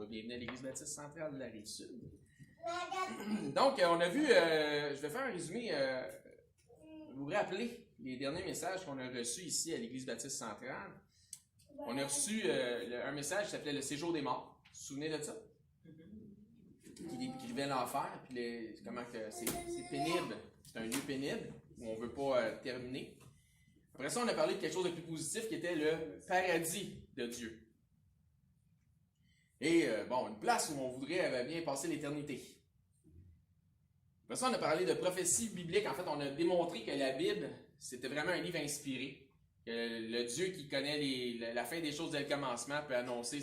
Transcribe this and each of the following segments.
Bonjour, bienvenue à l'Église baptiste centrale de la Rive-Sud. Donc, on a vu, je vais faire un résumé, vous vous rappelez les derniers messages qu'on a reçus ici à l'Église baptiste centrale. On a reçu un message qui s'appelait « Le séjour des morts ». Vous vous souvenez de ça? Qui vivait l'enfer, puis comment que c'est pénible, c'est un lieu pénible où on ne veut pas terminer. Après ça, on a parlé de quelque chose de plus positif qui était le paradis de Dieu. Et une place où on voudrait bien passer l'éternité. Après ça, on a parlé de prophétie biblique. En fait, on a démontré que la Bible, c'était vraiment un livre inspiré. Que le Dieu qui connaît la fin des choses dès le commencement peut annoncer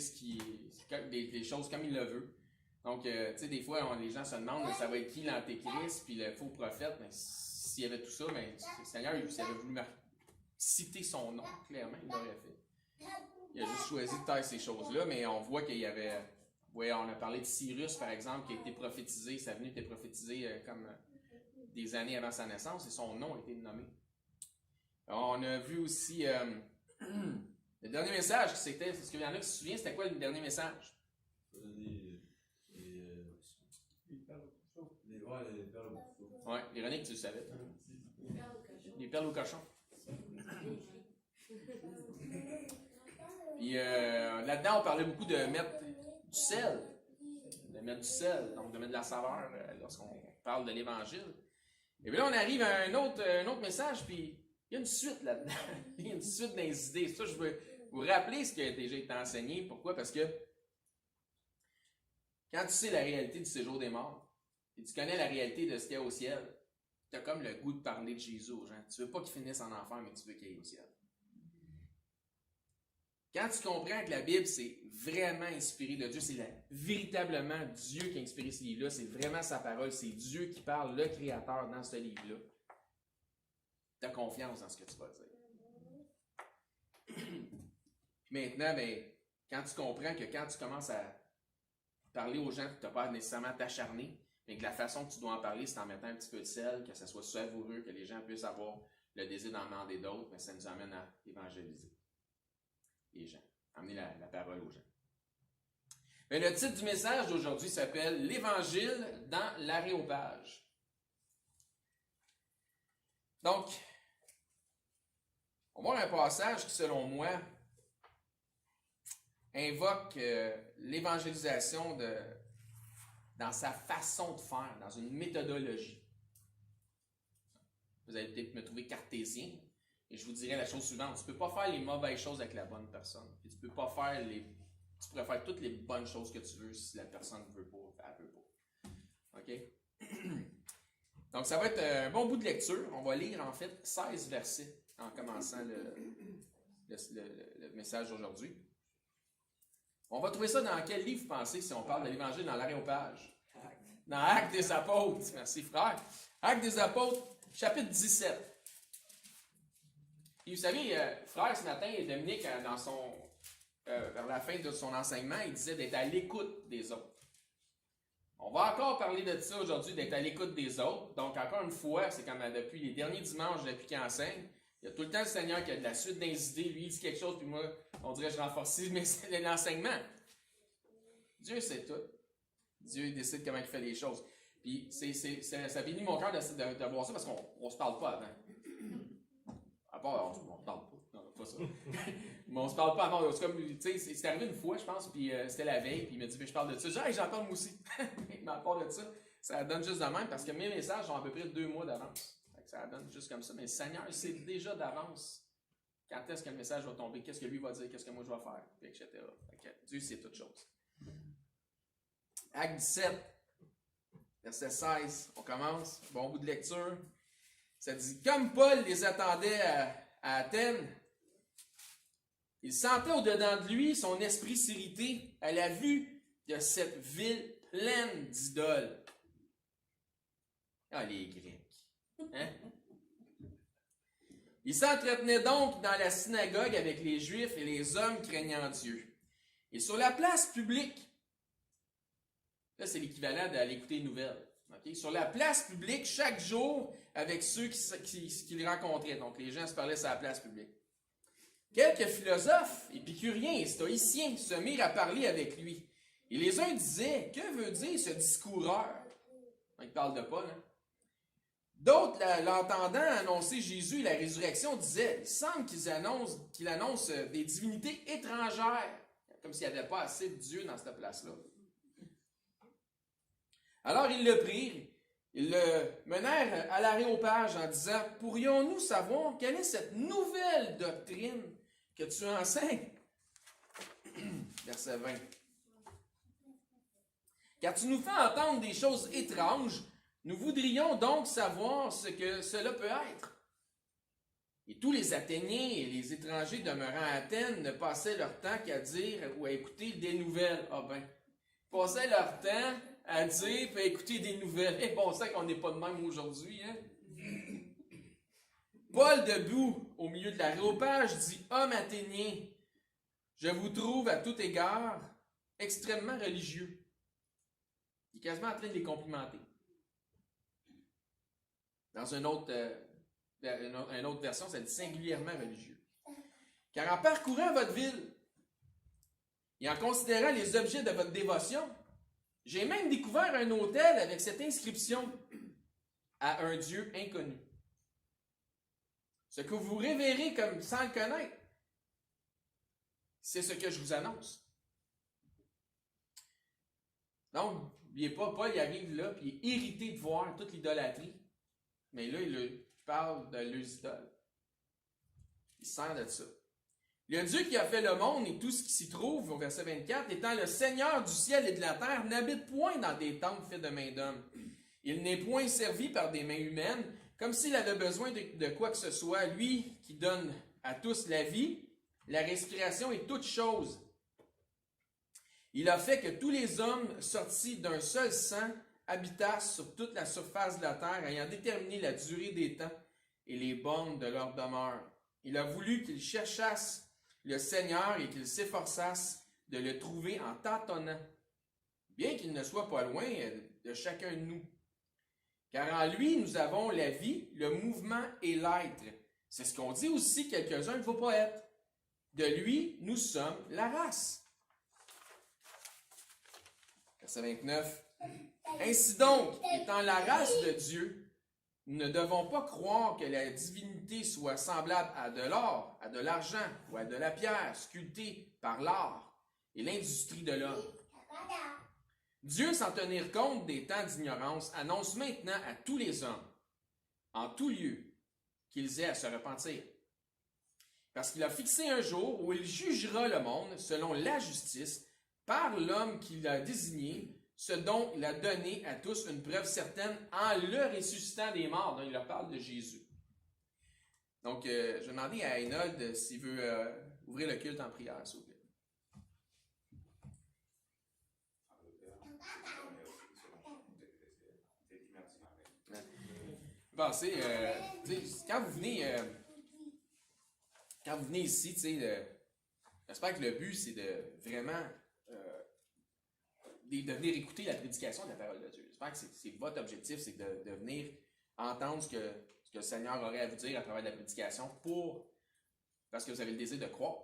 des choses comme il le veut. Donc, tu sais, des fois, les gens se demandent, mais ça va être qui l'antéchrist, puis le faux prophète. Mais s'il y avait tout ça, mais le Seigneur, s'il avait voulu citer son nom, clairement, il l'aurait fait. Il a juste choisi de taire ces choses-là, mais on voit qu'il y avait... Oui, on a parlé de Cyrus, par exemple, qui a été prophétisé. Sa venue était prophétisée comme des années avant sa naissance, et son nom a été nommé. On a vu aussi le dernier message, c'était... Est-ce qu'il y en a qui se souviennent, c'était quoi le dernier message? Les perles au cochon. Oui, Véronique, tu le savais. Les perles au cochon. Puis là-dedans, on parlait beaucoup de mettre du sel. De mettre du sel, donc de mettre de la saveur lorsqu'on parle de l'Évangile. Et puis là, on arrive à un autre message, puis il y a une suite là-dedans. Il y a une suite dans les idées. Ça, je veux vous rappeler ce qui a déjà été enseigné. Pourquoi? Parce que quand tu sais la réalité du séjour des morts, et tu connais la réalité de ce qu'il y a au ciel, tu as comme le goût de parler de Jésus aux gens. Tu ne veux pas qu'il finisse en enfer, mais tu veux qu'il aille au ciel. Quand tu comprends que la Bible, c'est vraiment inspiré de Dieu, c'est véritablement Dieu qui a inspiré ce livre-là, c'est vraiment sa parole, c'est Dieu qui parle, le Créateur, dans ce livre-là. Tu as confiance dans ce que tu vas dire. Maintenant, quand tu comprends que quand tu commences à parler aux gens, tu n'as pas nécessairement t'acharner, mais que la façon que tu dois en parler, c'est en mettant un petit peu de sel, que ça soit savoureux, que les gens puissent avoir le désir d'en demander d'autres, mais ça nous amène à évangéliser les gens, amener la parole aux gens. Mais le titre du message d'aujourd'hui s'appelle « L'Évangile dans l'aréopage ». Donc, on va voir un passage qui, selon moi, invoque l'évangélisation dans sa façon de faire, dans une méthodologie. Vous allez peut-être me trouver cartésien, et je vous dirais la chose suivante. Tu ne peux pas faire les mauvaises choses avec la bonne personne. Puis tu pourrais faire toutes les bonnes choses que tu veux si la personne ne veut pas, elle ne veut pas. OK? Donc, ça va être un bon bout de lecture. On va lire, en fait, 16 versets en commençant le message d'aujourd'hui. On va trouver ça dans quel livre, vous pensez, si on parle de l'Évangile dans l'aréopage? Dans Actes des Apôtres. Merci, frère. Actes des Apôtres, chapitre 17. Et vous savez, frère, ce matin, Dominique, vers la fin de son enseignement, il disait d'être à l'écoute des autres. On va encore parler de ça aujourd'hui, d'être à l'écoute des autres. Donc, encore une fois, c'est comme depuis les derniers dimanches, depuis qu'il enseigne, il y a tout le temps le Seigneur qui a de la suite des idées. Lui, il dit quelque chose, puis moi, on dirait que je renforce, mais c'est l'enseignement. Dieu sait tout. Dieu il décide comment il fait les choses. Puis, ça bénit mon cœur de voir ça parce qu'on ne se parle pas avant. À part, on ne parle pas. Non, pas ça. Mais on ne se parle pas avant. C'est arrivé une fois, je pense, puis c'était la veille, puis il m'a dit, je parle de ça. Je dis, hey, j'en parle moi aussi. Mais à part de ça, ça donne juste de même parce que mes messages ont à peu près 2 mois d'avance. Ça donne juste comme ça. Mais le Seigneur, il sait déjà d'avance quand est-ce que le message va tomber, qu'est-ce que lui va dire, qu'est-ce que moi je vais faire, etc. Dieu sait toutes choses. Acte 17, verset 16, on commence. Bon bout de lecture. Ça dit, comme Paul les attendait à Athènes, il sentait au-dedans de lui son esprit s'irriter à la vue de cette ville pleine d'idoles. Ah, les Grecs. Hein? Il s'entretenait donc dans la synagogue avec les Juifs et les hommes craignant Dieu. Et sur la place publique, là c'est l'équivalent d'aller écouter une nouvelle. Okay? Sur la place publique, chaque jour, avec ceux qu'il rencontrait. Donc les gens se parlaient sur la place publique. Quelques philosophes, épicuriens et stoïciens se mirent à parler avec lui. Et les uns disaient, que veut dire ce discoureur? Il parle de Paul, hein? D'autres, l'entendant annoncer Jésus et la résurrection, disaient, il semble qu'il annonce des divinités étrangères, comme s'il n'y avait pas assez de Dieu dans cette place-là. Alors ils le prirent, ils le menèrent à l'aréopage en disant, pourrions-nous savoir quelle est cette nouvelle doctrine que tu enseignes? Verset 20. Car tu nous fais entendre des choses étranges, nous voudrions donc savoir ce que cela peut être. Et tous les Athéniens et les étrangers demeurant à Athènes ne passaient leur temps qu'à dire ou à écouter des nouvelles. Ah ben, ils passaient leur temps à dire et à écouter des nouvelles. Et bon, on sait qu'on n'est pas de même aujourd'hui, hein? Paul, debout au milieu de l'aréopage, dit, homme athénien, je vous trouve à tout égard extrêmement religieux. Il est quasiment en train de les complimenter. Dans une autre version, ça dit singulièrement religieux. Car en parcourant votre ville et en considérant les objets de votre dévotion, j'ai même découvert un autel avec cette inscription à un Dieu inconnu. Ce que vous révérez comme sans le connaître, c'est ce que je vous annonce. Donc, n'oubliez pas, Paul il arrive là, puis il est irrité de voir toute l'idolâtrie. Mais là, il parle de leurs idoles. Il se sert de ça. Le Dieu qui a fait le monde et tout ce qui s'y trouve, au verset 24, étant le Seigneur du ciel et de la terre, n'habite point dans des temples faits de mains d'hommes. Il n'est point servi par des mains humaines, comme s'il avait besoin de quoi que ce soit, lui qui donne à tous la vie, la respiration et toutes choses. Il a fait que tous les hommes sortis d'un seul sang habitassent sur toute la surface de la terre, ayant déterminé la durée des temps et les bornes de leur demeure. Il a voulu qu'ils cherchassent le Seigneur et qu'ils s'efforçassent de le trouver en tâtonnant, bien qu'il ne soit pas loin de chacun de nous. Car en lui, nous avons la vie, le mouvement et l'être. C'est ce qu'ont dit aussi quelques-uns de vos poètes. De lui, nous sommes la race. Verset 29. Ainsi donc, étant la race de Dieu, nous ne devons pas croire que la divinité soit semblable à de l'or, à de l'argent ou à de la pierre sculptée par l'art et l'industrie de l'homme. Dieu, sans tenir compte des temps d'ignorance, annonce maintenant à tous les hommes, en tout lieu, qu'ils aient à se repentir. Parce qu'il a fixé un jour où il jugera le monde selon la justice par l'homme qu'il a désigné, ce dont il a donné à tous une preuve certaine en le ressuscitant des morts. Donc, il leur parle de Jésus. Donc, je vais demander à Hénode s'il veut ouvrir le culte en prière, s'il vous plaît. Pensez, quand vous venez ici, j'espère que le but, c'est de vraiment de venir écouter la prédication de la parole de Dieu. J'espère que c'est votre objectif, c'est de venir entendre ce que le Seigneur aurait à vous dire à travers la prédication parce que vous avez le désir de croître.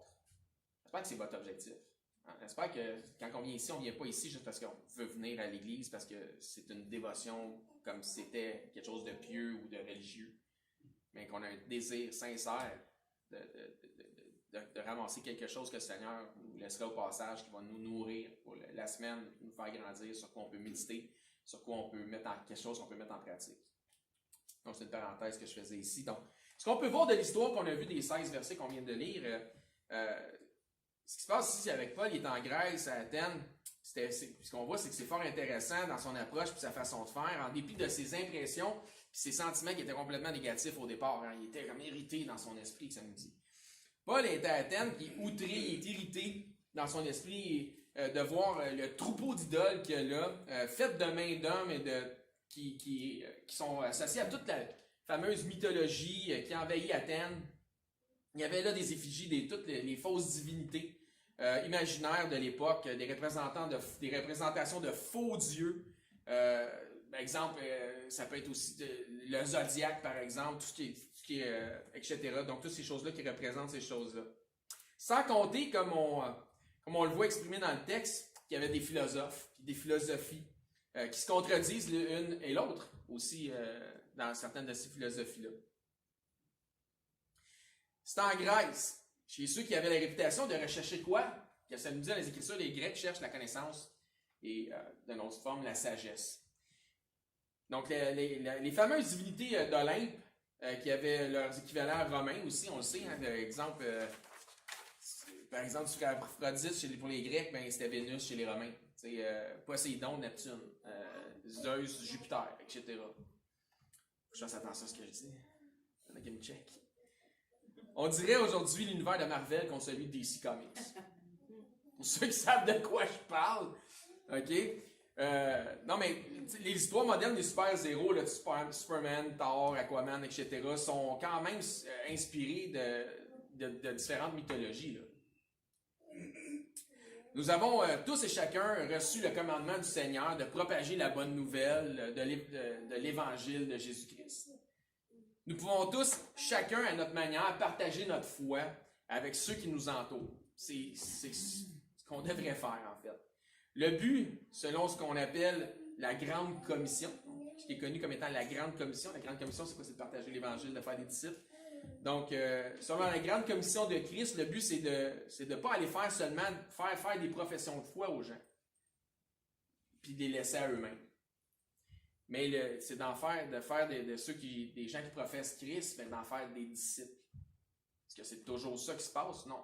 J'espère que c'est votre objectif. J'espère que quand on vient ici, on ne vient pas ici juste parce qu'on veut venir à l'église, parce que c'est une dévotion comme si c'était quelque chose de pieux ou de religieux, mais qu'on a un désir sincère de ramasser quelque chose que le Seigneur nous laissera au passage, qui va nous nourrir pour la semaine, nous faire grandir, sur quoi on peut méditer, sur quoi on peut mettre quelque chose qu'on peut mettre en pratique. Donc, c'est une parenthèse que je faisais ici. Donc, ce qu'on peut voir de l'histoire qu'on a vu des 16 versets qu'on vient de lire, ce qui se passe ici avec Paul, il est en Grèce, à Athènes. Ce qu'on voit, c'est que c'est fort intéressant dans son approche et sa façon de faire, en dépit de ses impressions et ses sentiments qui étaient complètement négatifs au départ. Hein. Il était comme irrité dans son esprit, que ça nous dit. Paul est à Athènes, puis il est outré, il est irrité dans son esprit de voir le troupeau d'idoles qu'il y a là, faites de mains d'hommes et qui sont associés à toute la fameuse mythologie qui envahit Athènes. Il y avait là des effigies de toutes les fausses divinités imaginaires de l'époque, des représentations de faux dieux. Par exemple, ça peut être aussi le zodiaque, par exemple, tout ce qui est etc. Donc, toutes ces choses-là qui représentent ces choses-là. Sans compter, comme on le voit exprimé dans le texte, qu'il y avait des philosophes, puis des philosophies qui se contredisent l'une et l'autre aussi dans certaines de ces philosophies-là. C'est en Grèce, chez ceux qui avaient la réputation de rechercher quoi? Que ça nous dit dans les Écritures, les Grecs cherchent la connaissance et de notre forme, la sagesse. Donc, les fameuses divinités d'Olympe, qui avaient leurs équivalents romains aussi, on le sait, hein, par exemple, sur Aphrodite pour les Grecs, ben, c'était Vénus chez les Romains. Poséidon, Neptune, Zeus, Jupiter, etc. Je fasse attention à ce que je dis. Game check. On dirait aujourd'hui l'univers de Marvel contre celui de DC Comics. Pour ceux qui savent de quoi je parle, ok? Non, mais les histoires modernes des super-héros, Superman, Thor, Aquaman, etc., sont quand même inspirées de différentes mythologies. Là. Nous avons tous et chacun reçu le commandement du Seigneur de propager la bonne nouvelle de l'Évangile de Jésus-Christ. Nous pouvons tous, chacun à notre manière, partager notre foi avec ceux qui nous entourent. C'est ce qu'on devrait faire, en fait. Le but, selon ce qu'on appelle la Grande Commission, ce qui est connu comme étant la Grande Commission. La Grande Commission, c'est quoi? C'est de partager l'Évangile, de faire des disciples. Donc, selon la Grande Commission de Christ, le but, c'est de ne pas aller faire seulement faire des professions de foi aux gens, puis de les laisser à eux-mêmes. Mais c'est d'en faire, des gens qui professent Christ, mais d'en faire des disciples. Est-ce que c'est toujours ça qui se passe? Non.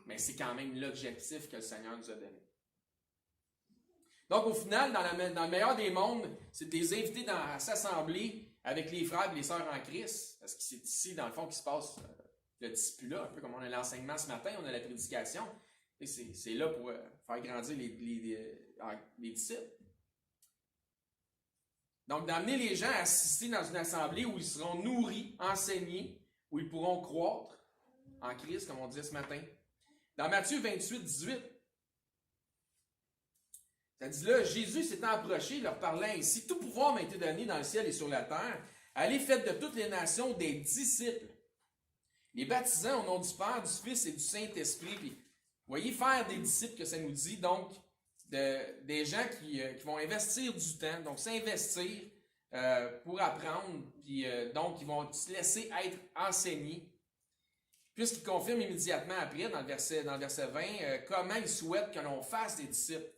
Mais c'est quand même l'objectif que le Seigneur nous a donné. Donc, au final, dans le meilleur des mondes, c'est de les inviter à s'assembler avec les frères et les sœurs en Christ. Parce que c'est ici, dans le fond, qu'il se passe le discipulat, un peu comme on a l'enseignement ce matin, on a la prédication. Et c'est là pour faire grandir les disciples. Donc, d'amener les gens à assister dans une assemblée où ils seront nourris, enseignés, où ils pourront croître en Christ, comme on disait ce matin. Dans Matthieu 28, 18, ça dit là, Jésus s'étant approché, leur parlant ainsi, tout pouvoir m'a été donné dans le ciel et sur la terre. Allez, faites de toutes les nations des disciples, les baptisant au nom du Père, du Fils et du Saint-Esprit. Puis, voyez, faire des disciples que ça nous dit, donc, des gens qui vont investir du temps, donc s'investir pour apprendre, puis donc ils vont se laisser être enseignés. Puisqu'il confirme immédiatement après, dans le verset 20, comment il souhaite que l'on fasse des disciples.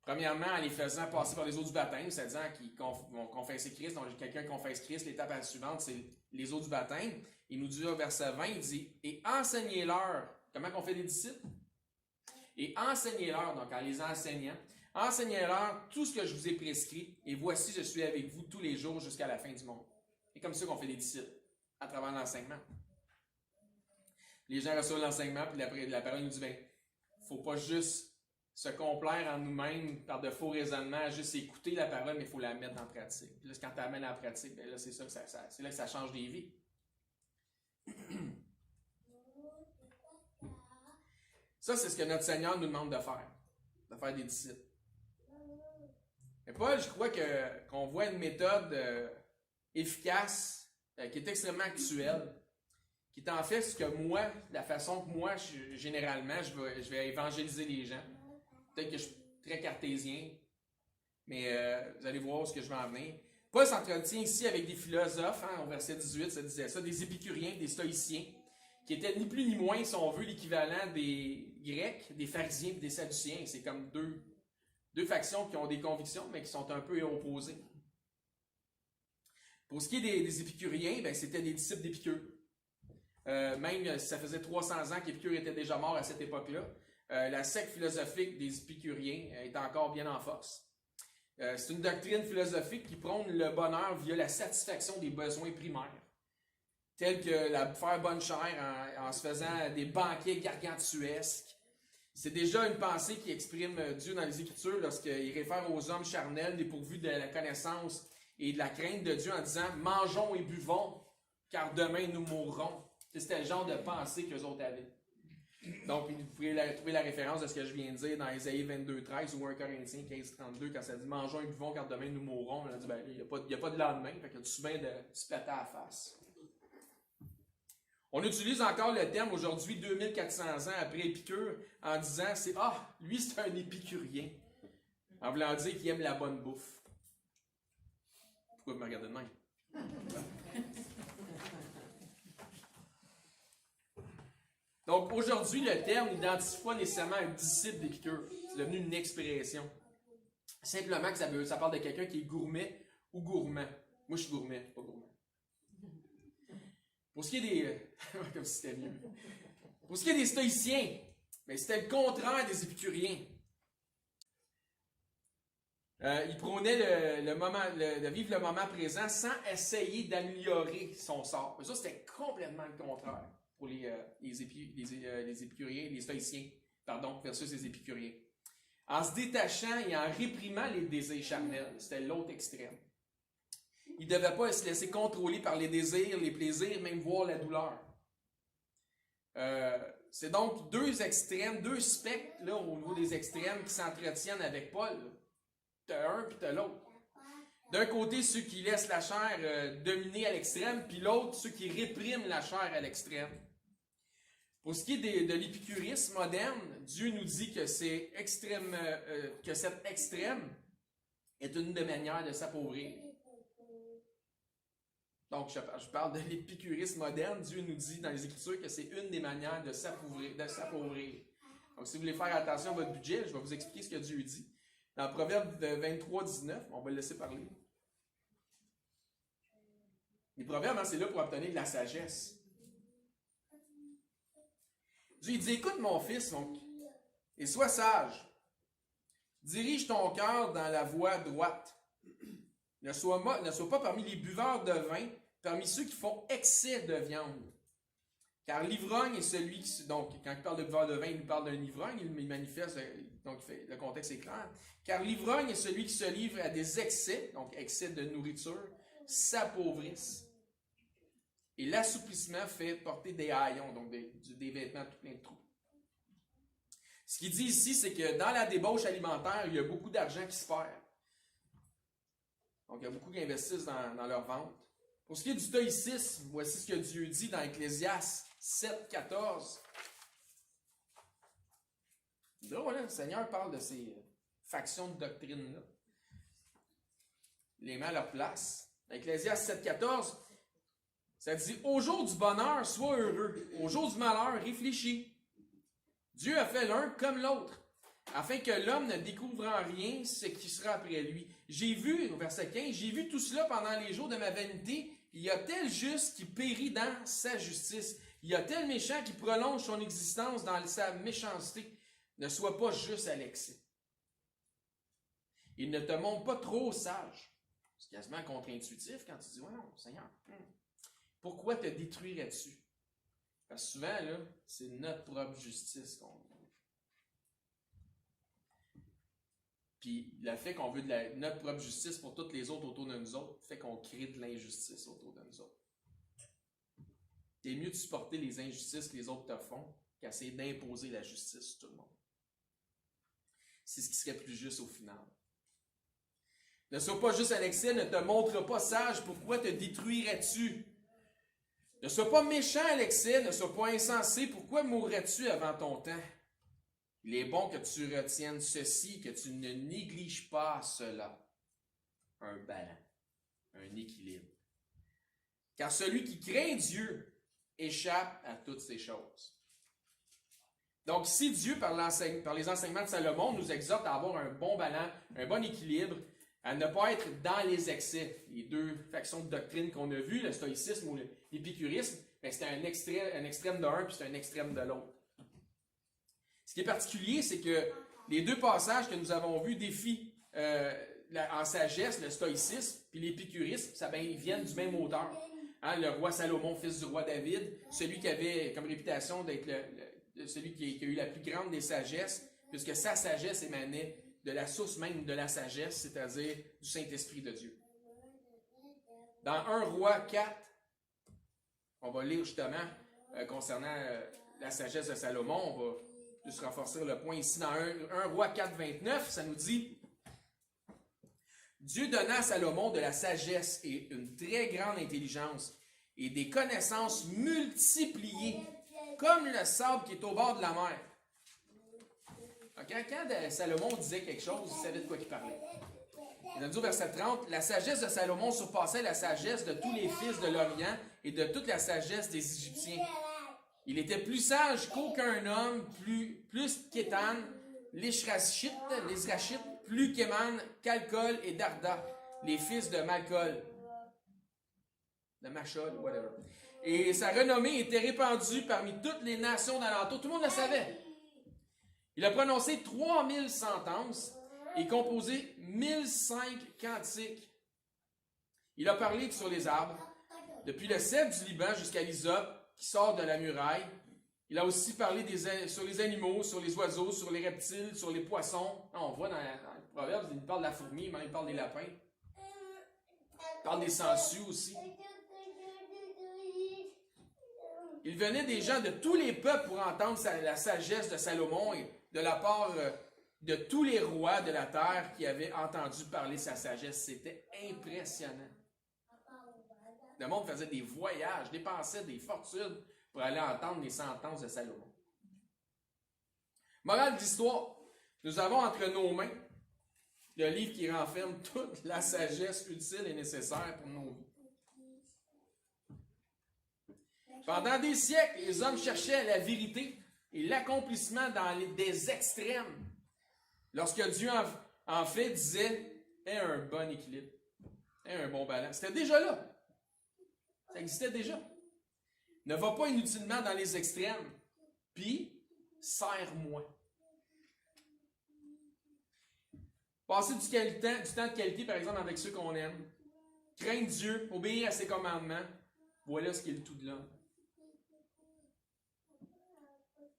Premièrement, en les faisant passer par les eaux du baptême, c'est-à-dire qu'ils vont confesser Christ. Donc, quelqu'un confesse Christ, l'étape suivante, c'est les eaux du baptême. Il nous dit au verset 20, il dit « Et enseignez-leur ». Comment on fait des disciples? Et enseignez-leur, donc en les enseignant, enseignez-leur tout ce que je vous ai prescrit, et voici, je suis avec vous tous les jours jusqu'à la fin du monde. C'est comme ça qu'on fait des disciples, à travers l'enseignement. Les gens reçoivent l'enseignement, puis la parole nous dit, il ne faut pas juste se complaire en nous-mêmes par de faux raisonnements, juste écouter la parole, mais il faut la mettre en pratique. Puis là, quand tu l'amènes en pratique, là, c'est ça que c'est là que ça change des vies. Ça, c'est ce que notre Seigneur nous demande de faire des disciples. Mais Paul, je crois qu'on voit une méthode efficace, qui est extrêmement actuelle, qui est en fait ce que moi, la façon que moi, généralement, je vais évangéliser les gens. Peut-être que je suis très cartésien, mais vous allez voir ce que je vais en venir. Paul s'entretient ici avec des philosophes, hein, au verset 18, ça disait ça, des épicuriens, des stoïciens, qui étaient ni plus ni moins, si on veut, l'équivalent des Grecs, des pharisiens et des sadduciens. C'est comme deux factions qui ont des convictions, mais qui sont un peu opposées. Pour ce qui est des épicuriens, c'était des disciples d'Épicure. Même si ça faisait 300 ans qu'Épicure était déjà mort à cette époque-là, la secte philosophique des épicuriens est encore bien en force. C'est une doctrine philosophique qui prône le bonheur via la satisfaction des besoins primaires, tels que faire bonne chère en se faisant des banquets gargantuesques. C'est déjà une pensée qui exprime Dieu dans les Écritures lorsqu'il réfère aux hommes charnels dépourvus de la connaissance et de la crainte de Dieu en disant « Mangeons et buvons, car demain nous mourrons ». C'était le genre de pensée qu'eux autres avaient. Donc, vous pouvez trouver la référence de ce que je viens de dire dans Ésaïe 22, 13 ou 1 Corinthiens 15, 32, quand ça dit « Mangeons et buvons, car demain nous mourrons ». On a dit « Il n'y a pas de lendemain, fait que tu viens de se péter à la face ». On utilise encore le terme aujourd'hui, 2400 ans après Épicure, en disant c'est ah, lui c'est un épicurien. En voulant dire qu'il aime la bonne bouffe. Pourquoi vous me regardez de même? Donc aujourd'hui, le terme n'identifie pas nécessairement un disciple d'Épicure. C'est devenu une expression. Simplement que ça parle de quelqu'un qui est gourmet ou gourmand. Moi, je suis gourmet, pas gourmand. Pour ce qui est des... Comme si c'était mieux. Pour ce qui est des stoïciens, ben, c'était le contraire des épicuriens. Ils prônaient de vivre le moment présent sans essayer d'améliorer son sort. Mais ça, c'était complètement le contraire pour les épicuriens, les stoïciens, pardon, versus les épicuriens. En se détachant et en réprimant les désirs charnels, c'était l'autre extrême. Ils ne devaient pas se laisser contrôler par les désirs, les plaisirs, même voir la douleur. C'est donc deux extrêmes, deux spectres là, au niveau des extrêmes qui s'entretiennent avec Paul. Tu as un puis tu as l'autre. D'un côté, ceux qui laissent la chair dominer à l'extrême, puis l'autre, ceux qui répriment la chair à l'extrême. Pour ce qui est de l'épicurisme moderne, Dieu nous dit que cet extrême est une des manières de s'appauvrir. Donc, je parle de l'épicurisme moderne. Dieu nous dit dans les Écritures que c'est une des manières de s'appauvrir. Donc, si vous voulez faire attention à votre budget, je vais vous expliquer ce que Dieu dit. Dans Proverbe 23, 19, on va le laisser parler. Les proverbes, c'est là pour obtenir de la sagesse. Dieu dit, écoute mon fils, et sois sage. Dirige ton cœur dans la voie droite. Ne sois pas parmi les buveurs de vin, parmi ceux qui font excès de viande. Car l'ivrogne est celui qui... Donc, quand il parle de buveur de vin, il nous parle d'un ivrogne, il manifeste, donc le contexte est clair. Car l'ivrogne est celui qui se livre à des excès, donc excès de nourriture, s'appauvrisse. Et l'assouplissement fait porter des haillons, donc des vêtements tout plein de trous. Ce qu'il dit ici, c'est que dans la débauche alimentaire, il y a beaucoup d'argent qui se perd. Donc, il y a beaucoup qui investissent dans leur vente. Pour ce qui est du stoïcisme, voici ce que Dieu dit dans Ecclésiaste 7, 14. C'est drôle, hein? Le Seigneur parle de ces factions de doctrine-là. Il les met à leur place. Dans Ecclésiaste 7, 14, ça dit « Au jour du bonheur, sois heureux. Au jour du malheur, réfléchis. Dieu a fait l'un comme l'autre, afin que l'homme ne découvre en rien ce qui sera après lui. J'ai vu, au verset 15, j'ai vu tout cela pendant les jours de ma vanité. Il y a tel juste qui périt dans sa justice. Il y a tel méchant qui prolonge son existence dans sa méchanceté. Ne sois pas juste à l'excès. Il ne te montre pas trop sage. C'est quasiment contre-intuitif quand tu dis, ouais, non, Seigneur, pourquoi te détruirais-tu? Parce que souvent, là, c'est notre propre justice qu'on veut. Puis le fait qu'on veut notre propre justice pour toutes les autres autour de nous autres, fait qu'on crée de l'injustice autour de nous autres. C'est mieux de supporter les injustices que les autres te font qu'essayer d'imposer la justice sur tout le monde. C'est ce qui serait plus juste au final. Ne sois pas juste à l'excès, ne te montre pas sage, pourquoi te détruirais-tu? Ne sois pas méchant à l'excès, ne sois pas insensé, pourquoi mourrais-tu avant ton temps? Il est bon que tu retiennes ceci, que tu ne négliges pas cela. Un balance, un équilibre. Car celui qui craint Dieu échappe à toutes ces choses. Donc, si Dieu, par les enseignements de Salomon, nous exhorte à avoir un bon balance, un bon équilibre, à ne pas être dans les excès, les deux factions de doctrine qu'on a vues, le stoïcisme ou l'épicurisme, c'était un extrême de l'un puis c'est un extrême de l'autre. Ce qui est particulier, c'est que les deux passages que nous avons vus défient en sagesse le stoïcisme puis l'épicurisme, ils viennent du même auteur. Hein, le roi Salomon, fils du roi David, celui qui avait comme réputation d'être celui qui a eu la plus grande des sagesses, puisque sa sagesse émanait de la source même de la sagesse, c'est-à-dire du Saint-Esprit de Dieu. Dans 1 Roi 4, on va lire justement concernant la sagesse de Salomon, on va juste renforcer le point ici dans 1 Roi 4, 29, ça nous dit « Dieu donna à Salomon de la sagesse et une très grande intelligence, et des connaissances multipliées, comme le sable qui est au bord de la mer. Quand Salomon disait quelque chose, il savait de quoi il parlait. Il a dit au verset 30, « La sagesse de Salomon surpassait la sagesse de tous les fils de l'Orient et de toute la sagesse des Égyptiens. Il était plus sage qu'aucun homme, plus qu'Étan, l'Israchites, plus qu'Éman, Calcol et Darda, les fils de Malcol. » De Machol, whatever. Et sa renommée était répandue parmi toutes les nations d'alentour. Tout le monde le savait. Il a prononcé 3000 sentences et composé 1005 cantiques. Il a parlé sur les arbres, depuis le cèdre du Liban jusqu'à l'hysope qui sort de la muraille. Il a aussi parlé sur les animaux, sur les oiseaux, sur les reptiles, sur les poissons. On voit dans le Proverbe, il parle de la fourmi, mais il parle des lapins. Il parle des sangsues aussi. Il venait des gens de tous les peuples pour entendre la sagesse de Salomon et de la part de tous les rois de la terre qui avaient entendu parler sa sagesse. C'était impressionnant. Le monde faisait des voyages, dépensait des fortunes pour aller entendre les sentences de Salomon. Morale d'histoire, nous avons entre nos mains le livre qui renferme toute la sagesse utile et nécessaire pour nos vies. Pendant des siècles, les hommes cherchaient la vérité et l'accomplissement dans des extrêmes. Lorsque Dieu, en fait, disait « Aie un bon équilibre, aie un bon balance ». C'était déjà là. Ça existait déjà. Ne va pas inutilement dans les extrêmes, puis serre-moi. Passer du temps de qualité, par exemple, avec ceux qu'on aime. Craindre Dieu, obéir à ses commandements. Voilà ce qui est le tout de l'homme.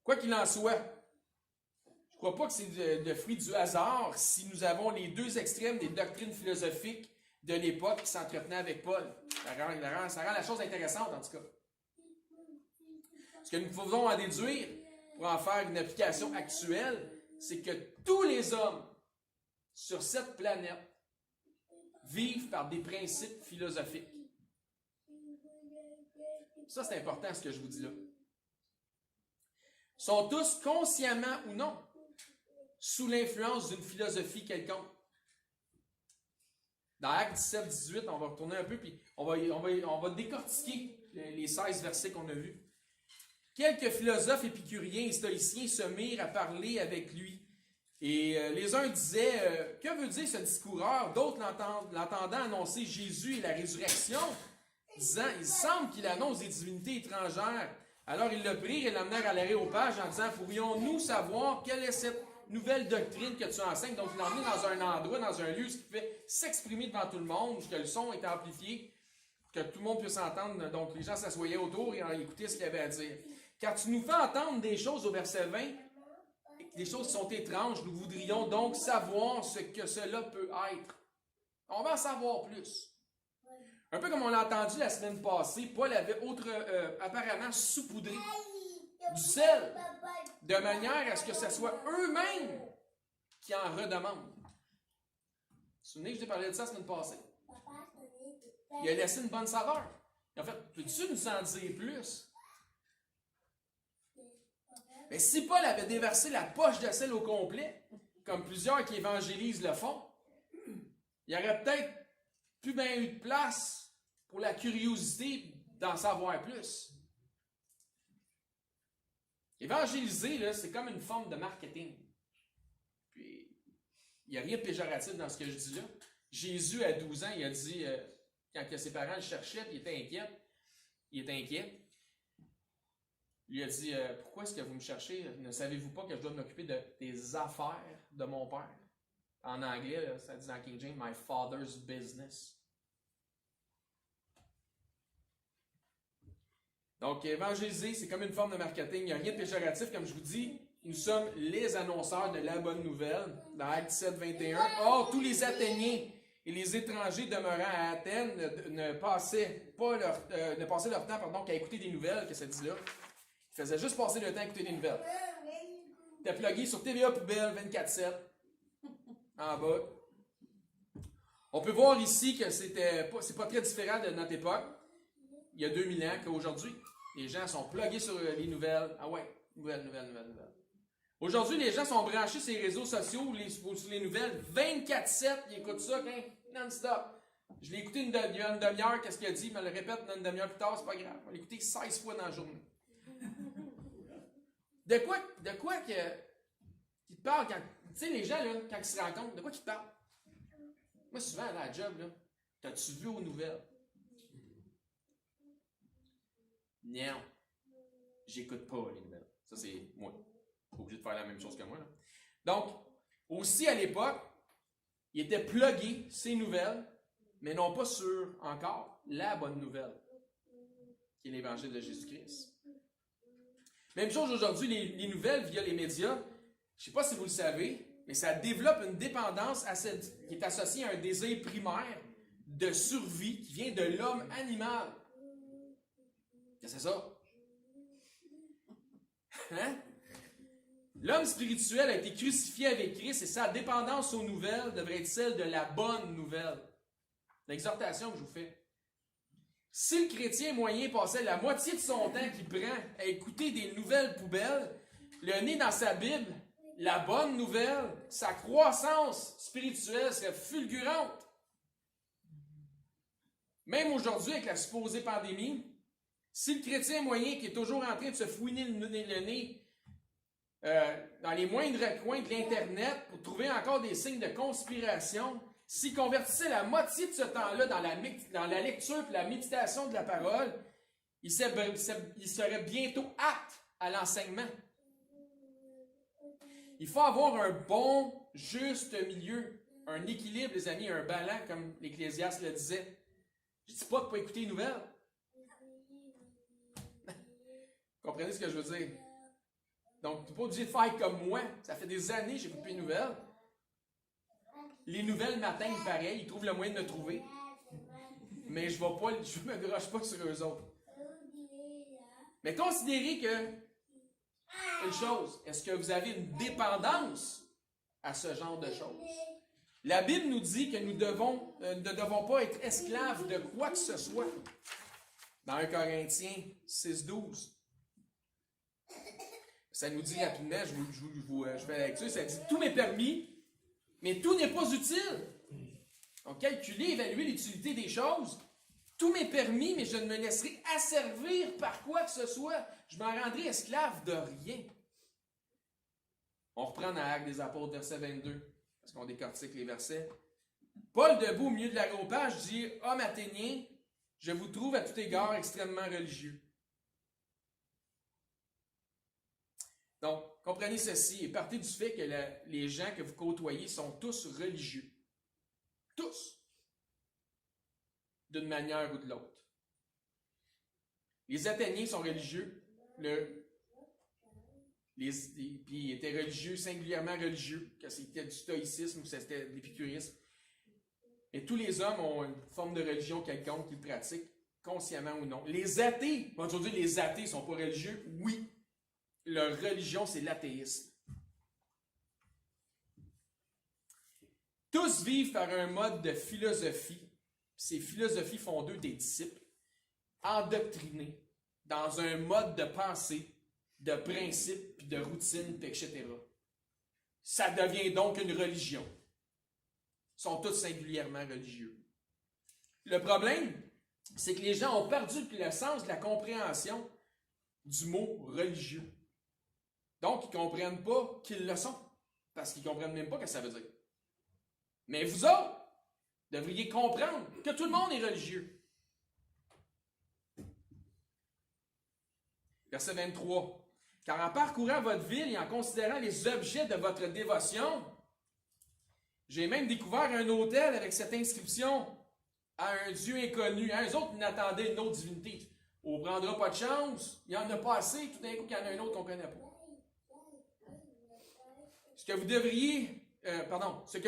Quoi qu'il en soit, je ne crois pas que c'est de fruit du hasard si nous avons les deux extrêmes des doctrines philosophiques de l'époque qui s'entretenaient avec Paul. Ça rend la chose intéressante, en tout cas. Ce que nous pouvons en déduire pour en faire une application actuelle, c'est que tous les hommes sur cette planète vivent par des principes philosophiques. Ça, c'est important ce que je vous dis là. Sont tous, consciemment ou non, sous l'influence d'une philosophie quelconque. Dans Actes 17-18, on va retourner un peu, puis on va décortiquer les 16 versets qu'on a vus. Quelques philosophes épicuriens et stoïciens se mirent à parler avec lui. Et les uns disaient, que veut dire ce discoureur? D'autres l'entendant annoncer Jésus et la résurrection, disant, il semble qu'il annonce des divinités étrangères. Alors ils le prirent et l'amenèrent à l'aréopage en disant, pourrions-nous savoir quelle est cette nouvelle doctrine que tu enseignes? Donc, il l'a emmené dans un endroit, dans un lieu, ce qui fait s'exprimer devant tout le monde, que le son est amplifié, que tout le monde puisse entendre. Donc, les gens s'assoyaient autour et écoutaient ce qu'il avait à dire. Car tu nous fais entendre des choses au verset 20, des choses qui sont étranges. Nous voudrions donc savoir ce que cela peut être. On va en savoir plus. Un peu comme on l'a entendu la semaine passée, Paul avait apparemment saupoudré du sel, de manière à ce que ce soit eux-mêmes qui en redemandent. Vous vous souvenez que je t'ai parlé de ça la semaine passée? Il a laissé une bonne saveur. En fait, peux-tu nous en dire plus? Mais si Paul avait déversé la poche de sel au complet, comme plusieurs qui évangélisent le font, il y aurait peut-être plus bien eu de place pour la curiosité d'en savoir plus. Évangéliser, là, c'est comme une forme de marketing. Puis, il n'y a rien de péjoratif dans ce que je dis là. Jésus, à 12 ans, il a dit, quand ses parents le cherchaient, puis il était inquiet. Il lui a dit, pourquoi est-ce que vous me cherchez? Ne savez-vous pas que je dois m'occuper des affaires de mon père? En anglais, là, ça dit dans King James, my father's business. Donc, évangéliser, c'est comme une forme de marketing. Il n'y a rien de péjoratif, comme je vous dis. Nous sommes les annonceurs de la bonne nouvelle. Dans Actes 7, 21. Or, tous les Athéniens et les étrangers demeurant à Athènes ne passaient leur temps qu'à écouter des nouvelles, que ça dit là. Ils faisaient juste passer le temps à écouter des nouvelles. T'es plugué sur TVA Poubelle 24/7. En bas. On peut voir ici que c'est pas très différent de notre époque. il y a 2000 ans qu'aujourd'hui. Les gens sont plugués sur les nouvelles. Ah ouais, nouvelles. Aujourd'hui, les gens sont branchés sur les réseaux sociaux ou sur les nouvelles 24/7. Ils écoutent ça non-stop. Je l'ai écouté il y a une demi-heure, qu'est-ce qu'il a dit? Il me le répète une demi-heure plus tard, c'est pas grave. On l'a écouté 16 fois dans la journée. De quoi qu'ils te parlent quand. Tu sais, les gens, là, quand ils se rencontrent, de quoi qu'ils te parlent? Moi, souvent, à la job, là, t'as-tu vu aux nouvelles? Non. J'écoute pas les nouvelles. Ça, c'est moi. Pas obligé de faire la même chose que moi, là. Donc, aussi à l'époque, il était plugué, ces nouvelles, mais non pas sur, encore, la bonne nouvelle, qui est l'évangile de Jésus-Christ. Même chose aujourd'hui, les nouvelles via les médias, je ne sais pas si vous le savez, mais ça développe une dépendance qui est associée à un désir primaire de survie qui vient de l'homme animal. Qu'est-ce que c'est ça? Hein? L'homme spirituel a été crucifié avec Christ et sa dépendance aux nouvelles devrait être celle de la bonne nouvelle. L'exhortation que je vous fais. Si le chrétien moyen passait la moitié de son temps qu'il prend à écouter des nouvelles poubelles, le nez dans sa Bible, la bonne nouvelle, sa croissance spirituelle serait fulgurante. Même aujourd'hui, avec la supposée pandémie, si le chrétien moyen qui est toujours en train de se fouiner le nez dans les moindres coins de l'Internet pour trouver encore des signes de conspiration, s'il convertissait la moitié de ce temps-là dans la lecture et la méditation de la parole, il serait bientôt apte à l'enseignement. Il faut avoir un bon, juste milieu, un équilibre, les amis, un ballon, comme l'Ecclésiaste le disait. Je ne dis pas de ne pas écouter les nouvelles. Comprenez ce que je veux dire? Donc, tu n'es pas obligé de faire comme moi. Ça fait des années que j'écoute plus les nouvelles. Les nouvelles le matin, pareil, ils trouvent le moyen de me trouver. Mais je ne me groche pas sur eux autres. Mais considérez que, une chose, est-ce que vous avez une dépendance à ce genre de choses? La Bible nous dit que nous ne devons pas être esclaves de quoi que ce soit. Dans 1 Corinthiens 6-12. Ça nous dit rapidement, je fais la lecture, ça dit « Tout m'est permis, mais tout n'est pas utile. » Donc, calculer, évaluer l'utilité des choses. Tout m'est permis, mais je ne me laisserai asservir par quoi que ce soit. Je m'en rendrai esclave de rien. On reprend dans Actes des Apôtres, verset 22, parce qu'on décortique les versets. Paul, debout au milieu de l'aréopage, dit « Homme athénien, je vous trouve à tout égard extrêmement religieux. » Donc, comprenez ceci et partez du fait que les gens que vous côtoyez sont tous religieux. Tous. D'une manière ou de l'autre. Les Athéniens sont religieux. Puis ils étaient religieux, singulièrement religieux, que c'était du stoïcisme ou c'était de l'épicurisme. Et tous les hommes ont une forme de religion quelconque qu'ils pratiquent, consciemment ou non. Les athées, on va dire les athées ne sont pas religieux, oui. Leur religion, c'est l'athéisme. Tous vivent par un mode de philosophie. Ces philosophies font d'eux des disciples endoctrinés dans un mode de pensée, de principes, puis de routine, puis etc. Ça devient donc une religion. Ils sont tous singulièrement religieux. Le problème, c'est que les gens ont perdu le sens de la compréhension du mot religieux. Donc, ils ne comprennent pas qu'ils le sont, parce qu'ils ne comprennent même pas ce que ça veut dire. Mais vous autres, devriez comprendre que tout le monde est religieux. Verset 23. Car en parcourant votre ville et en considérant les objets de votre dévotion, j'ai même découvert un autel avec cette inscription à un Dieu inconnu. Eux autres, ils n'attendaient une autre divinité. On ne prendra pas de chance, il n'y en a pas assez, tout d'un coup, il y en a un autre qu'on ne connaît pas. Ce que vous révérez, ce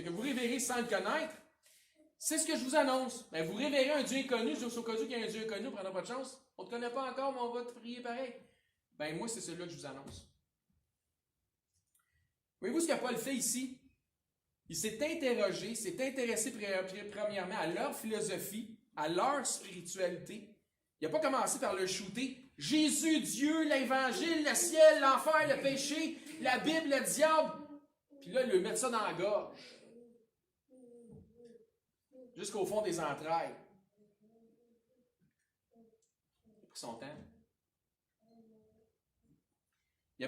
que vous révérez sans le connaître, c'est ce que je vous annonce. Mais vous révérez un Dieu inconnu, juste au cas où il y a un Dieu inconnu, on ne prendra pas de chance. On ne te connaît pas encore, mais on va te prier pareil. Ben moi, c'est celui-là que je vous annonce. Voyez-vous ce que Paul fait ici? Il s'est interrogé, s'est intéressé premièrement à leur philosophie, à leur spiritualité. Il n'a pas commencé par le shooter. Jésus, Dieu, l'Évangile, le ciel, l'enfer, le péché, la Bible, le diable. Puis là, il lui met ça dans la gorge. Jusqu'au fond des entrailles. Il a pris son temps.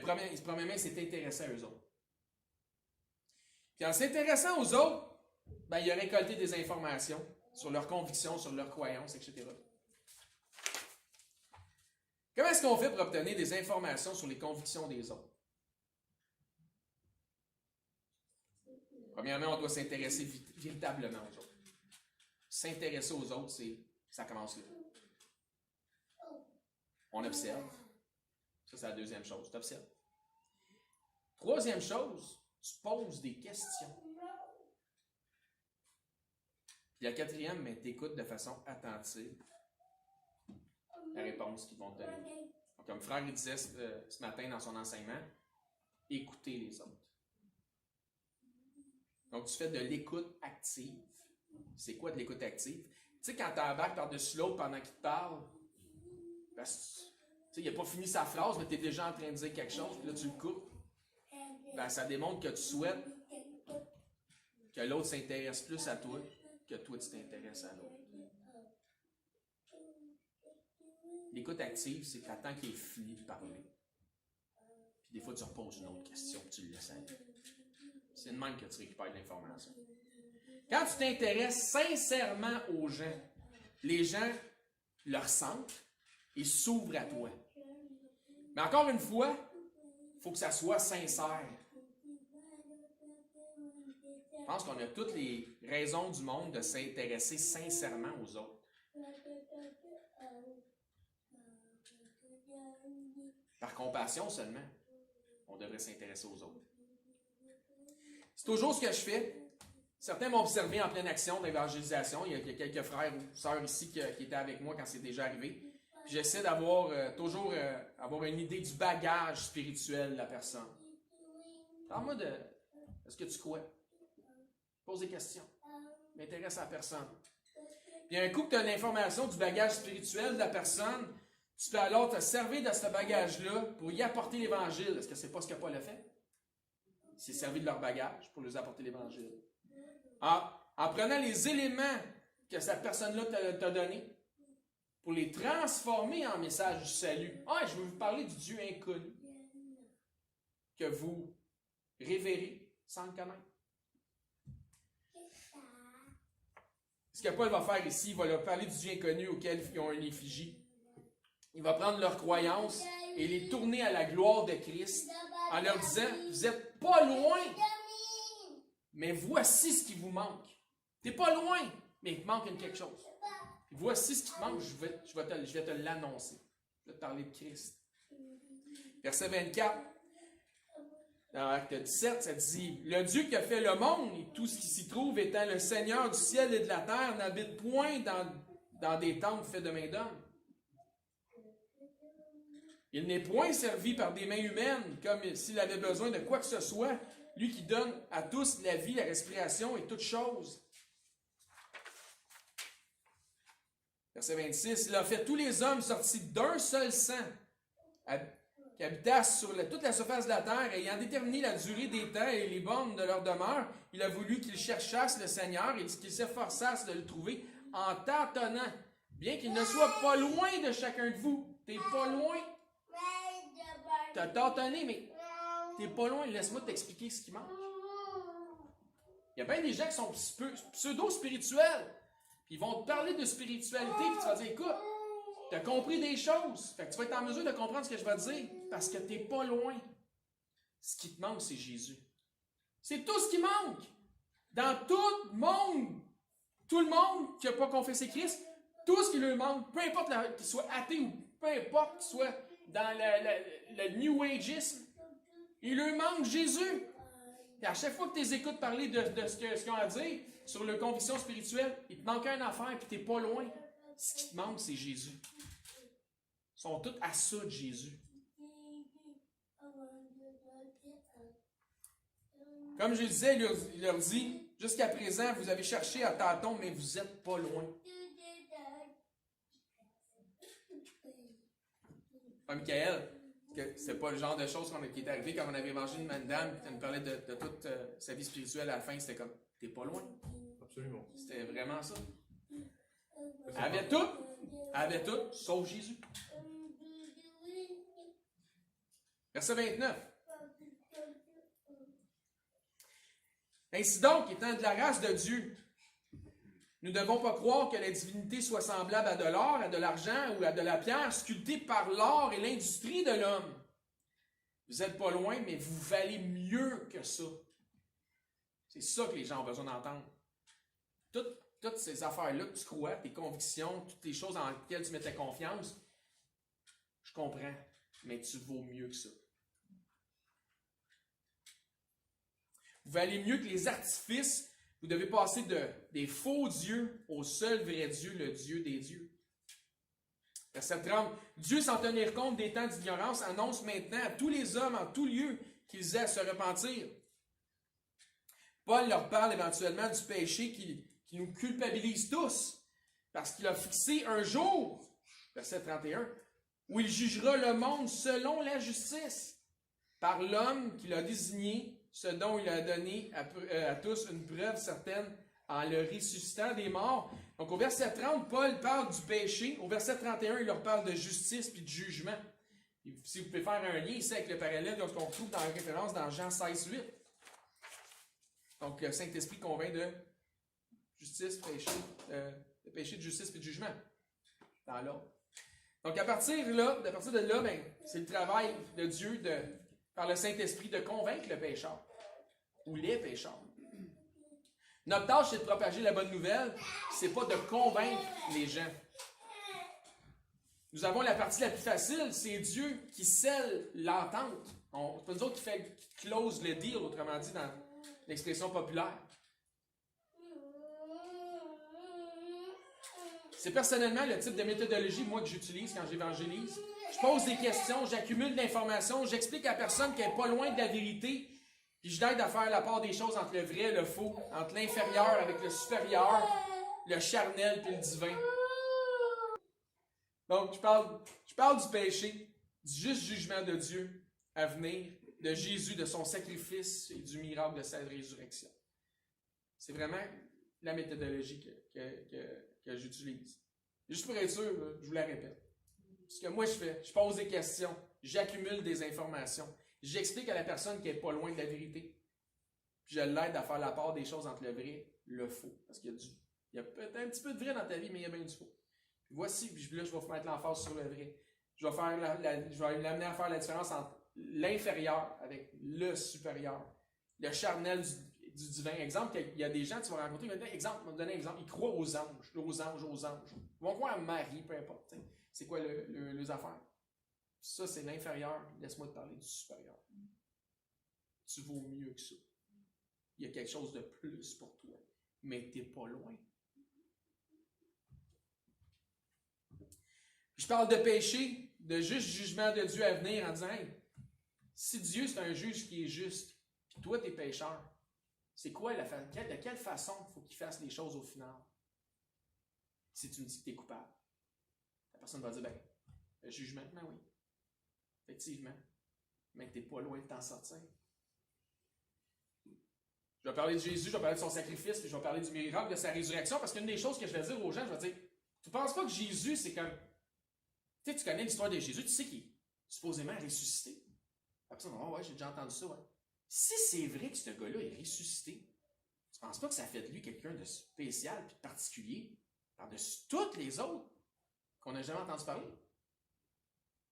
Premièrement, il s'est intéressé à eux autres. Puis en s'intéressant aux autres, ben, il a récolté des informations sur leurs convictions, sur leurs croyances, etc. Comment est-ce qu'on fait pour obtenir des informations sur les convictions des autres? Premièrement, on doit s'intéresser véritablement aux autres. S'intéresser aux autres, ça commence là. On observe. Ça, c'est la deuxième chose. Tu observes. Troisième chose, tu poses des questions. Puis la quatrième, mais tu écoutes de façon attentive la réponse qu'ils vont te donner. Donc, comme frère il disait ce matin dans son enseignement, écoutez les autres. Donc, tu fais de l'écoute active. C'est quoi de l'écoute active? Tu sais, quand tu embarques par-dessus l'autre pendant qu'il te parle, parce que il n'a pas fini sa phrase, mais tu es déjà en train de dire quelque chose, puis là, tu le coupes. Ben, ça démontre que tu souhaites que l'autre s'intéresse plus à toi que toi, tu t'intéresses à l'autre. L'écoute active, c'est que tu attends qu'il ait fini de parler. Puis des fois, tu reposes une autre question, puis tu le laisses aller. C'est de même que tu récupères de l'information. Quand tu t'intéresses sincèrement aux gens, les gens le ressentent et s'ouvrent à toi. Mais encore une fois, il faut que ça soit sincère. Je pense qu'on a toutes les raisons du monde de s'intéresser sincèrement aux autres. Par compassion seulement, on devrait s'intéresser aux autres. C'est toujours ce que je fais. Certains m'ont observé en pleine action d'évangélisation. Il y a quelques frères ou sœurs ici qui étaient avec moi quand c'est déjà arrivé. Puis j'essaie d'avoir toujours avoir une idée du bagage spirituel de la personne. Parle-moi de ce que tu crois. Pose des questions. M'intéresse à la personne. Puis un coup que tu as l'information du bagage spirituel de la personne, tu peux alors te servir de ce bagage-là pour y apporter l'Évangile. Est-ce que c'est pas ce que Paul a fait? Il s'est servi de leur bagage pour leur apporter l'Évangile. En prenant les éléments que cette personne-là t'a donnés, pour les transformer en message du salut. Je vais vous parler du Dieu inconnu, que vous révérez sans le connaître. Ce que Paul va faire ici, il va leur parler du Dieu inconnu auquel ils ont une effigie. Il va prendre leurs croyances et les tourner à la gloire de Christ en leur disant, vous n'êtes pas loin, mais voici ce qui vous manque. Tu n'es pas loin, mais il te manque quelque chose. Et voici ce qui te manque, je vais te l'annoncer. Je vais te parler de Christ. Verset 24, dans Acte 17, ça dit, « Le Dieu qui a fait le monde et tout ce qui s'y trouve, étant le Seigneur du ciel et de la terre, n'habite point dans des temples faits de main d'homme. Il n'est point servi par des mains humaines, comme s'il avait besoin de quoi que ce soit, lui qui donne à tous la vie, la respiration et toutes choses. » Verset 26, « Il a fait tous les hommes sortis d'un seul sang, qui habitassent sur toute la surface de la terre, ayant déterminé la durée des temps et les bornes de leur demeure, il a voulu qu'ils cherchassent le Seigneur et qu'ils s'efforçassent de le trouver en tâtonnant, bien qu'il ne soit pas loin de chacun de vous. T'es pas loin. T'as tâtonné, mais t'es pas loin. Laisse-moi t'expliquer ce qui manque. Il y a bien des gens qui sont pseudo-spirituels. Puis ils vont te parler de spiritualité, puis tu vas dire, écoute, tu as compris des choses. Fait que tu vas être en mesure de comprendre ce que je vais te dire, parce que tu n'es pas loin. Ce qui te manque, c'est Jésus. C'est tout ce qui manque. Dans tout le monde qui n'a pas confessé Christ, tout ce qui lui manque, peu importe qu'il soit athée ou peu importe qu'il soit dans le New Ageisme, il lui manque Jésus. Et à chaque fois que tu les écoutes parler de ce qu'ils ont à dire sur leur conviction spirituelle, il te manque une affaire et tu n'es pas loin. Ce qui te manque, c'est Jésus. Ils sont tous à ça de Jésus. Comme je le disais, il leur dit, Jusqu'à présent, vous avez cherché à tâtons, mais vous n'êtes pas loin. Pas Michael, que c'est pas le genre de choses qui est arrivé quand on avait mangé une madame, qui nous parlait de toute sa vie spirituelle à la fin, c'était comme, t'es pas loin. Absolument. C'était vraiment ça. Elle avait tout, sauf Jésus. Verset 29. Ainsi donc, étant de la race de Dieu, nous ne devons pas croire que la divinité soit semblable à de l'or, à de l'argent ou à de la pierre sculptée par l'art et l'industrie de l'homme. Vous n'êtes pas loin, mais vous valez mieux que ça. C'est ça que les gens ont besoin d'entendre. Toutes ces affaires-là que tu crois, tes convictions, toutes les choses dans lesquelles tu mettais confiance, je comprends, mais tu vaux mieux que ça. Vous valez mieux que les artifices. Vous devez passer des faux dieux au seul vrai Dieu, le Dieu des dieux. Verset 30. Dieu, sans tenir compte des temps d'ignorance, annonce maintenant à tous les hommes en tout lieu qu'ils aient à se repentir. Paul leur parle éventuellement du péché qui nous culpabilise tous, parce qu'il a fixé un jour, verset 31, où il jugera le monde selon la justice, par l'homme qu'il a désigné, ce dont il a donné à tous une preuve certaine en le ressuscitant des morts. Donc au verset 30, Paul parle du péché. Au verset 31, il leur parle de justice puis de jugement. Et si vous pouvez faire un lien ici avec le parallèle qu'on trouve dans la référence dans Jean 16, 8. Donc le Saint-Esprit convainc de justice, péché, de péché, de justice puis de jugement. Dans l'ordre. Donc à partir de là, c'est le travail de Dieu par le Saint-Esprit de convaincre le pécheur ou les pécheurs. Notre tâche, c'est de propager la bonne nouvelle, c'est pas de convaincre les gens. Nous avons la partie la plus facile, c'est Dieu qui scelle l'entente. C'est pas nous autres qui close le deal, autrement dit, dans l'expression populaire. C'est personnellement le type de méthodologie, moi, que j'utilise quand j'évangélise. Je pose des questions, j'accumule de l'information, j'explique à la personne qu'elle n'est pas loin de la vérité, puis je l'aide à faire la part des choses entre le vrai et le faux, entre l'inférieur avec le supérieur, le charnel et le divin. Donc, je parle du péché, du juste jugement de Dieu à venir, de Jésus, de son sacrifice et du miracle de sa résurrection. C'est vraiment la méthodologie que j'utilise. Juste pour être sûr, je vous la répète. Ce que moi je fais, je pose des questions, j'accumule des informations, j'explique à la personne qui n'est pas loin de la vérité, puis je l'aide à faire la part des choses entre le vrai et le faux. Parce qu'il y a peut-être un petit peu de vrai dans ta vie, mais il y a bien du faux. Puis voici, puis là je vais mettre l'emphase sur le vrai. Je vais l'amener à faire la différence entre l'inférieur avec le supérieur, le charnel du divin. Exemple, il y a des gens que tu vas rencontrer, on va donner un exemple, ils croient aux anges. Ils vont croire à Marie, peu importe. T'sais. C'est quoi les affaires? Ça, c'est l'inférieur. Laisse-moi te parler du supérieur. Tu vaux mieux que ça. Il y a quelque chose de plus pour toi. Mais tu n'es pas loin. Je parle de péché, de juste jugement de Dieu à venir en disant, hey, si Dieu c'est un juge qui est juste, puis toi tu es pécheur, c'est quoi de quelle façon il faut qu'il fasse les choses au final? Si tu me dis que tu es coupable. La personne va dire, le jugement, ben oui. Effectivement. Mais que tu n'es pas loin de t'en sortir. Je vais parler de Jésus, je vais parler de son sacrifice, puis je vais parler du miracle de sa résurrection, parce qu'une des choses que je vais dire aux gens, je vais dire, tu ne penses pas que Jésus, c'est comme... Tu connais l'histoire de Jésus, tu sais qu'il est supposément ressuscité. La personne va dire, ouais, j'ai déjà entendu ça, ouais. Si c'est vrai que ce gars-là est ressuscité, tu ne penses pas que ça fait de lui quelqu'un de spécial et de particulier par-dessus toutes les autres qu'on n'a jamais entendu parler?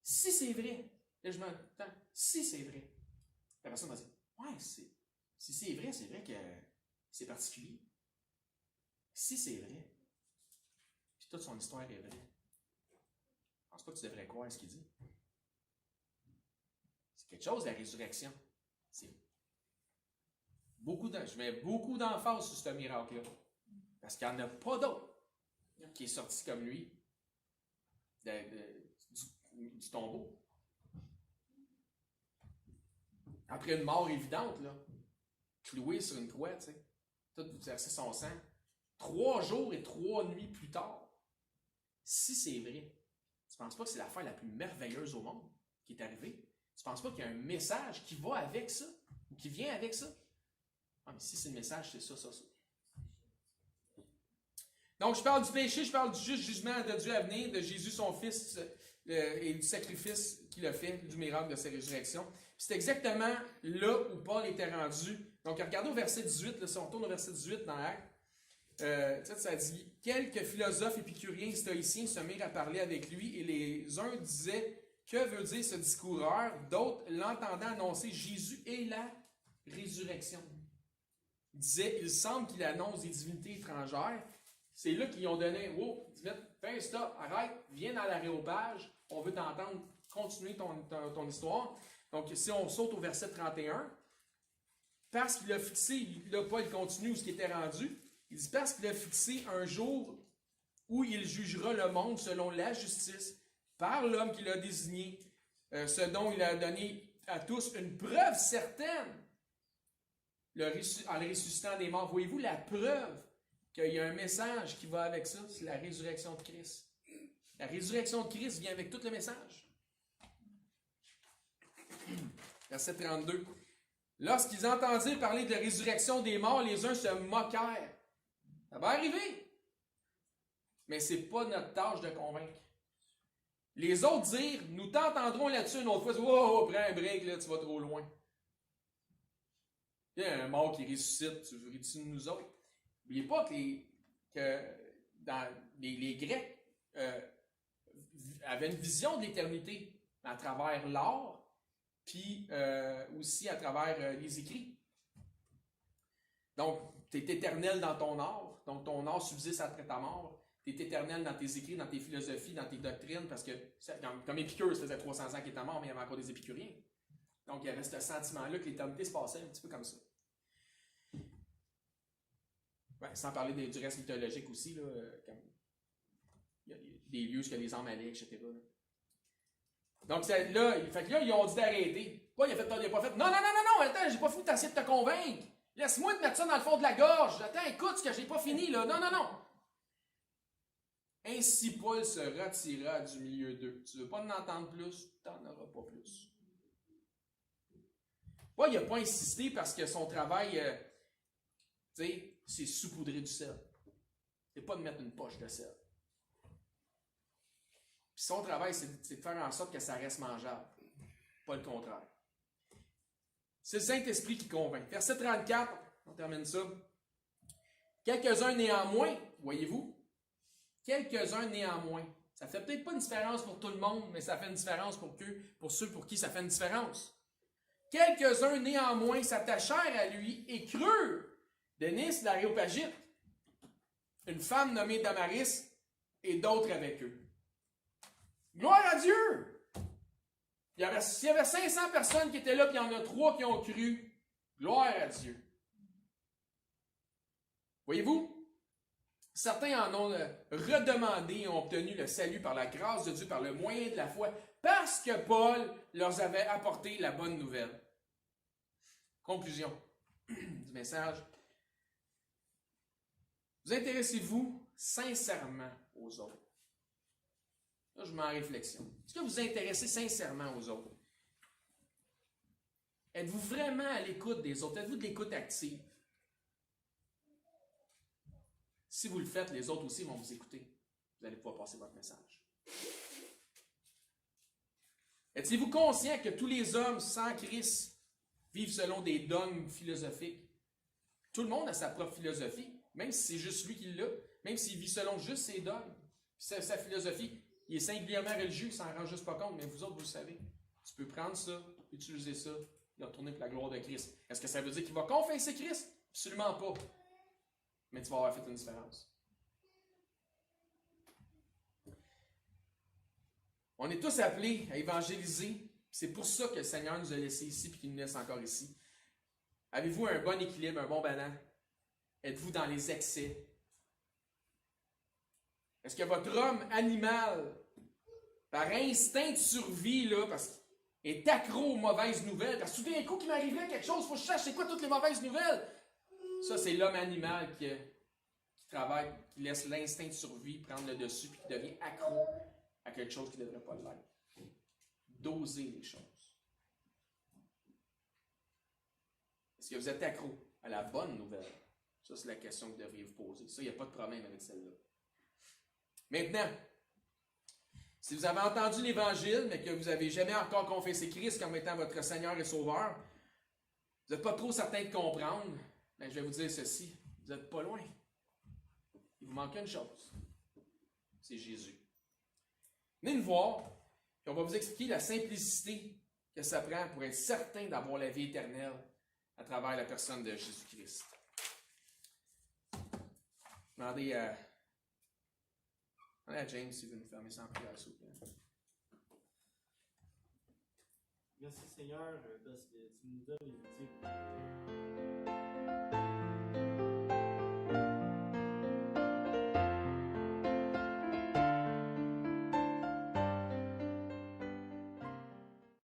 Si c'est vrai, là je m'entends, si c'est vrai, la personne va dire, ouais, si c'est vrai que c'est particulier. Si c'est vrai, puis toute son histoire est vraie, je pense pas que tu devrais croire à ce qu'il dit. C'est quelque chose, la résurrection. Je mets beaucoup d'emphase sur ce miracle-là. Parce qu'il n'y en a pas d'autre qui est sorti comme lui du tombeau. Après une mort évidente, là, cloué sur une croix, tu sais. tout verser son sang. 3 jours et 3 nuits plus tard. Si c'est vrai, tu ne penses pas que c'est l'affaire la plus merveilleuse au monde qui est arrivée? Tu ne penses pas qu'il y a un message qui va avec ça? Ou qui vient avec ça? Ah, mais si c'est le message, c'est ça. Donc, je parle du péché, je parle du juste jugement de Dieu à venir, de Jésus, son Fils, et du sacrifice qu'il a fait, du miracle de sa résurrection. C'est exactement là où Paul était rendu. Donc, regardez au verset 18, là, si on retourne au verset 18 dans Actes, ça dit « Quelques philosophes épicuriens et stoïciens se mirent à parler avec lui, et les uns disaient « Que veut dire ce discoureur ?» D'autres, l'entendant annoncer Jésus et la résurrection. Ils disaient « Il semble qu'il annonce des divinités étrangères. » C'est là qu'ils ont donné « Wow, fais un stop, arrête, viens dans l'aréopage, on veut t'entendre continuer ton histoire. » Donc, si on saute au verset 31, parce qu'il a fixé, là, Paul continue où ce qui était rendu, il dit parce qu'il a fixé un jour où il jugera le monde selon la justice, par l'homme qu'il a désigné, ce dont il a donné à tous une preuve certaine, en le ressuscitant des morts. Voyez-vous la preuve qu'il y a un message qui va avec ça, c'est la résurrection de Christ. La résurrection de Christ vient avec tout le message. Verset 32. Lorsqu'ils entendirent parler de la résurrection des morts, les uns se moquèrent. Ça va arriver. Mais ce n'est pas notre tâche de convaincre. Les autres dirent, nous t'entendrons là-dessus une autre fois. Oh, prends un break, là, tu vas trop loin. Il y a un mort qui ressuscite, tu ris-tu de nous autres? N'oubliez pas que les Grecs avaient une vision de l'éternité à travers l'art, puis aussi à travers les écrits. Donc, tu es éternel dans ton art, donc ton art subsiste après ta mort. Tu es éternel dans tes écrits, dans tes philosophies, dans tes doctrines, parce que, comme Épicure, ça faisait 300 ans qu'il était mort, mais il y avait encore des épicuriens. Donc, il y avait ce sentiment-là que l'éternité se passait un petit peu comme ça. Ouais, sans parler du reste mythologique aussi, là, comme il y a des lieux où les âmes allaient, etc. Donc, là, ils ont dit d'arrêter. Pas, il a pas fait. Non, attends, j'ai pas fini d'essayer de te convaincre. Laisse-moi te mettre ça dans le fond de la gorge. Attends, écoute ce que j'ai pas fini, là. Non. Ainsi, Paul se retira du milieu d'eux. Tu veux pas en entendre plus, tu n'en auras pas plus. Paul, il n'a pas insisté parce que son travail, tu sais, c'est saupoudrer du sel. C'est pas de mettre une poche de sel. Puis son travail, c'est de faire en sorte que ça reste mangeable. Pas le contraire. C'est le Saint-Esprit qui convainc. Verset 34, on termine ça. Quelques-uns néanmoins, voyez-vous, quelques-uns néanmoins. Ça fait peut-être pas une différence pour tout le monde, mais ça fait une différence pour ceux pour qui ça fait une différence. Quelques-uns néanmoins s'attachèrent à lui et crurent. Denis, l'Aréopagite, une femme nommée Damaris et d'autres avec eux. Gloire à Dieu! S'il y avait 500 personnes qui étaient là, puis il y en a 3 qui ont cru, gloire à Dieu. Voyez-vous, certains en ont redemandé et ont obtenu le salut par la grâce de Dieu, par le moyen de la foi, parce que Paul leur avait apporté la bonne nouvelle. Conclusion du message. Vous intéressez-vous sincèrement aux autres? Là, je mets en réflexion. Est-ce que vous vous intéressez sincèrement aux autres? Êtes-vous vraiment à l'écoute des autres? Êtes-vous de l'écoute active? Si vous le faites, les autres aussi vont vous écouter. Vous allez pouvoir passer votre message. Êtes-vous conscient que tous les hommes sans Christ vivent selon des dogmes philosophiques? Tout le monde a sa propre philosophie, même si c'est juste lui qui l'a, même s'il vit selon juste ses dogmes. Sa philosophie, il est singulièrement religieux, il s'en rend juste pas compte, mais vous autres, vous le savez. Tu peux prendre ça, utiliser ça, et retourner pour la gloire de Christ. Est-ce que ça veut dire qu'il va confesser Christ? Absolument pas. Mais tu vas avoir fait une différence. On est tous appelés à évangéliser. C'est pour ça que le Seigneur nous a laissés ici et qu'il nous laisse encore ici. Avez-vous un bon équilibre, un bon balance? Êtes-vous dans les excès? Est-ce que votre homme animal, par instinct de survie, là, parce qu'il est accro aux mauvaises nouvelles, parce que tout d'un coup qu'il m'arriverait quelque chose, il faut que je cherche c'est quoi toutes les mauvaises nouvelles? Ça, c'est l'homme animal qui travaille, qui laisse l'instinct de survie prendre le dessus, puis qui devient accro à quelque chose qui ne devrait pas l'être. Doser les choses. Est-ce que vous êtes accro à la bonne nouvelle? Ça, c'est la question que vous devriez vous poser. Ça, il n'y a pas de problème avec celle-là. Maintenant, si vous avez entendu l'Évangile, mais que vous n'avez jamais encore confessé Christ comme étant votre Seigneur et Sauveur, vous n'êtes pas trop certain de comprendre, mais je vais vous dire ceci, vous n'êtes pas loin. Il vous manque une chose, c'est Jésus. Venez nous voir, puis on va vous expliquer la simplicité que ça prend pour être certain d'avoir la vie éternelle à travers la personne de Jésus-Christ. Demandez à James s'il veut nous fermer sans prière, s'il vous plaît. Merci Seigneur parce que tu nous donnes les outils.